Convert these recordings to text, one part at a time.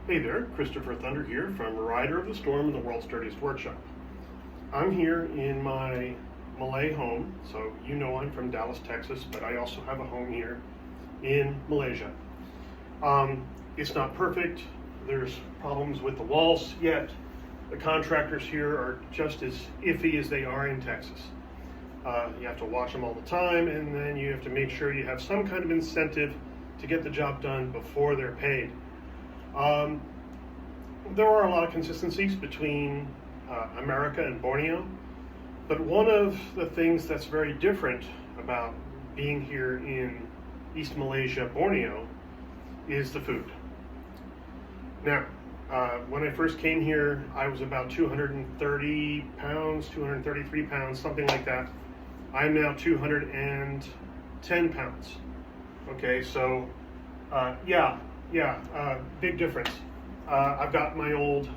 Hey there, Christopher Thunder here from Rider of the Storm in the World's Dirtiest Workshop. I'm here in my Malay home, so you know I'm from Dallas, Texas, but I also have a home here in Malaysia. It's not perfect. There's problems with the walls yet. The contractors here are just as iffy as they are in Texas. You have to watch them all the time, and then you have to make sure you have some kind of incentive to get the job done before they're paid. There are a lot of consistencies between America and Borneo, but one of the things that's very different about being here in East Malaysia, Borneo, is the food. Now, when I first came here, I was about 230 pounds, 233 pounds, something like that. I'm now 210 pounds. Okay, so big difference. I've got my old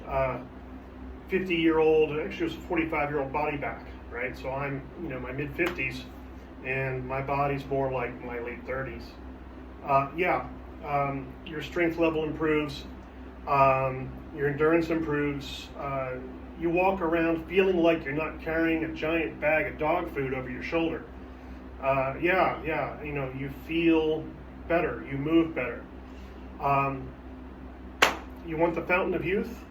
50-year-old, actually it was a 45-year-old body back, right? So I'm, my mid-50s, and my body's more like my late 30s. Your strength level improves, your endurance improves, you walk around feeling like you're not carrying a giant bag of dog food over your shoulder. You feel better, you move better. You want the Fountain of Youth?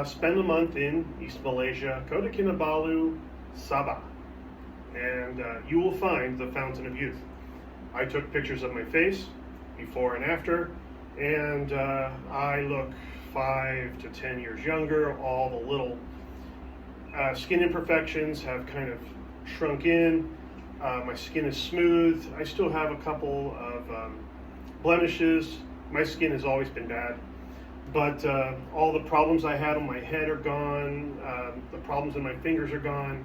Spend a month in East Malaysia, go to Kinabalu, Sabah, and you will find the Fountain of Youth. I took pictures of my face, before and after, and I look 5 to 10 years younger. All the little skin imperfections have kind of shrunk in. My skin is smooth. I still have a couple of blemishes. My skin has always been bad, but all the problems I had on my head are gone. The problems in my fingers are gone.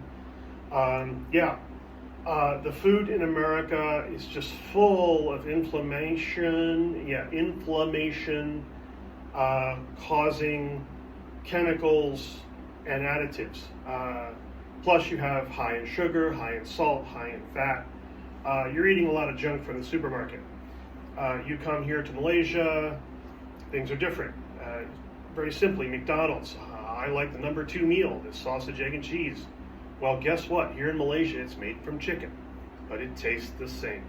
The food in America is just full of inflammation. Inflammation causing chemicals and additives. Plus you have high in sugar, high in salt, high in fat. You're eating a lot of junk from the supermarket. You come here to Malaysia, things are different. Very simply, McDonald's. I like the number 2 meal, the sausage, egg, and cheese. Well, guess what? Here in Malaysia, it's made from chicken, but it tastes the same.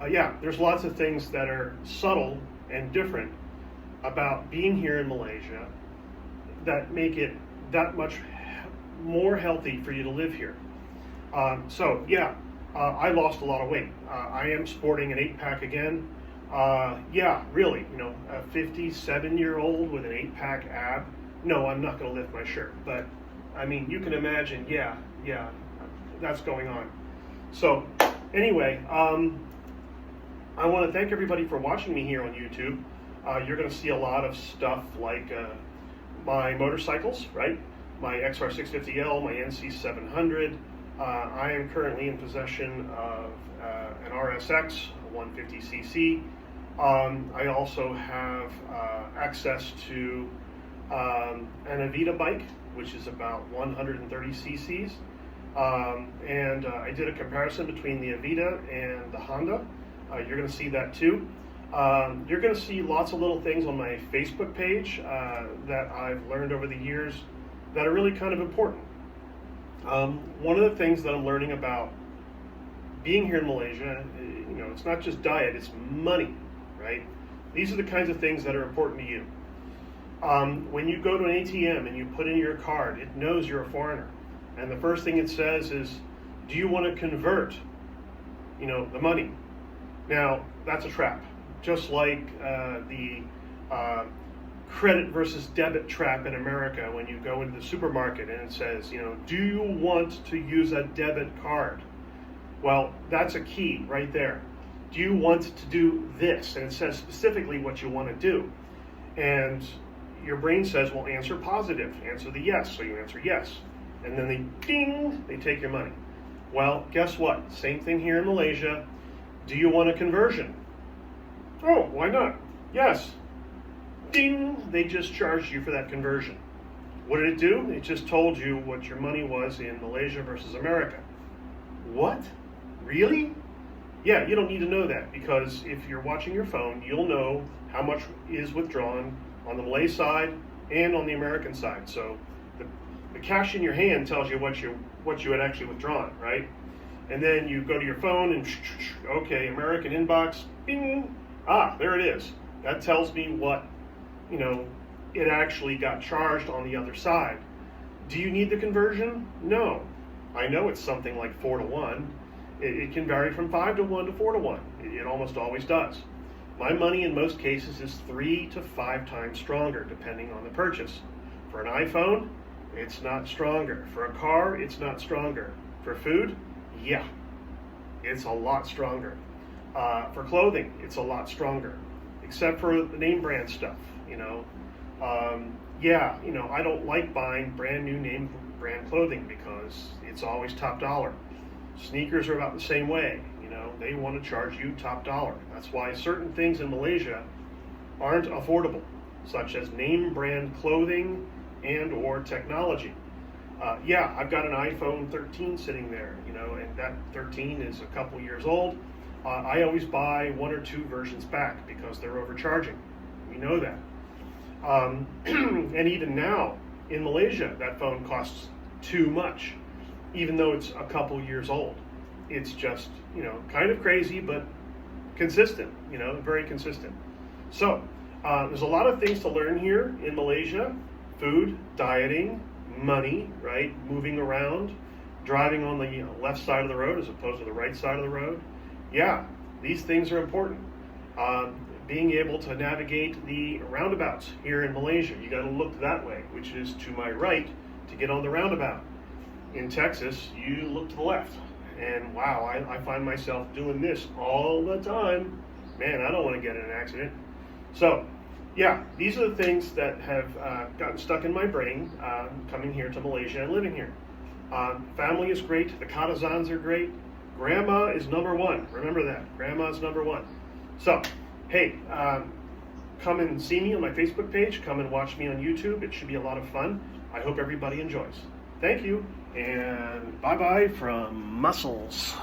There's lots of things that are subtle and different about being here in Malaysia that make it that much more healthy for you to live here. I lost a lot of weight. I am sporting an 8-pack again. Really, a 57-year-old with an 8-pack ab. No, I'm not going to lift my shirt, but I mean, you can imagine, that's going on. So anyway, I want to thank everybody for watching me here on YouTube. You're going to see a lot of stuff like my motorcycles, right? My XR650L, my NC700. I am currently in possession of an RSX, a 150cc. I also have access to an Avita bike, which is about 130 cc's. I did a comparison between the Avita and the Honda. You're going to see that too. You're going to see lots of little things on my Facebook page that I've learned over the years that are really kind of important. One of the things that I'm learning about being here in Malaysia, it's not just diet, it's money, right? These are the kinds of things that are important to you. When you go to an ATM and you put in your card, it knows you're a foreigner. And the first thing it says is, do you want to convert, the money? Now, that's a trap. Just like the credit versus debit trap in America when you go into the supermarket and it says, do you want to use a debit card? Well, that's a key right there. Do you want to do this? And it says specifically what you want to do. And your brain says, well, answer positive, answer the yes. So you answer yes. And then they take your money. Well, guess what? Same thing here in Malaysia. Do you want a conversion? Oh, why not? Yes. Ding! They just charged you for that conversion. What did it do? It just told you what your money was in Malaysia versus America. What? Really? You don't need to know that, because if you're watching your phone, you'll know how much is withdrawn on the Malay side and on the American side. So the cash in your hand tells you what you had actually withdrawn, right? And then you go to your phone and okay, American inbox, bing, there it is. That tells me what, it actually got charged on the other side. Do you need the conversion? No. I know it's something like 4 to 1. It can vary from 5 to 1 to 4 to 1. It almost always does. My money in most cases is 3 to 5 times stronger depending on the purchase. For an iPhone, it's not stronger. For a car, it's not stronger. For food, yeah, it's a lot stronger. For clothing, it's a lot stronger, except for the name brand stuff, I don't like buying brand new name brand clothing because it's always top dollar. Sneakers are about the same way, they want to charge you top dollar. That's why certain things in Malaysia aren't affordable, such as name brand clothing and or technology. I've got an iPhone 13 sitting there, and that 13 is a couple years old. I always buy 1 or 2 versions back because they're overcharging. We know that. And even now in Malaysia, that phone costs too much, even though it's a couple years old. It's just, kind of crazy, but consistent, very consistent. So there's a lot of things to learn here in Malaysia: food, dieting, money, right? Moving around, driving on the left side of the road as opposed to the right side of the road. Yeah, these things are important. Being able to navigate the roundabouts here in Malaysia, you got to look that way, which is to my right to get on the roundabout. In Texas, you look to the left. And wow, I find myself doing this all the time. Man, I don't want to get in an accident. So, yeah, these are the things that have gotten stuck in my brain coming here to Malaysia and living here. Family is great. The Katazans are great. Grandma is number one. Remember that. Grandma is number one. So, hey, come and see me on my Facebook page. Come and watch me on YouTube. It should be a lot of fun. I hope everybody enjoys. Thank you, and bye-bye from Muscles.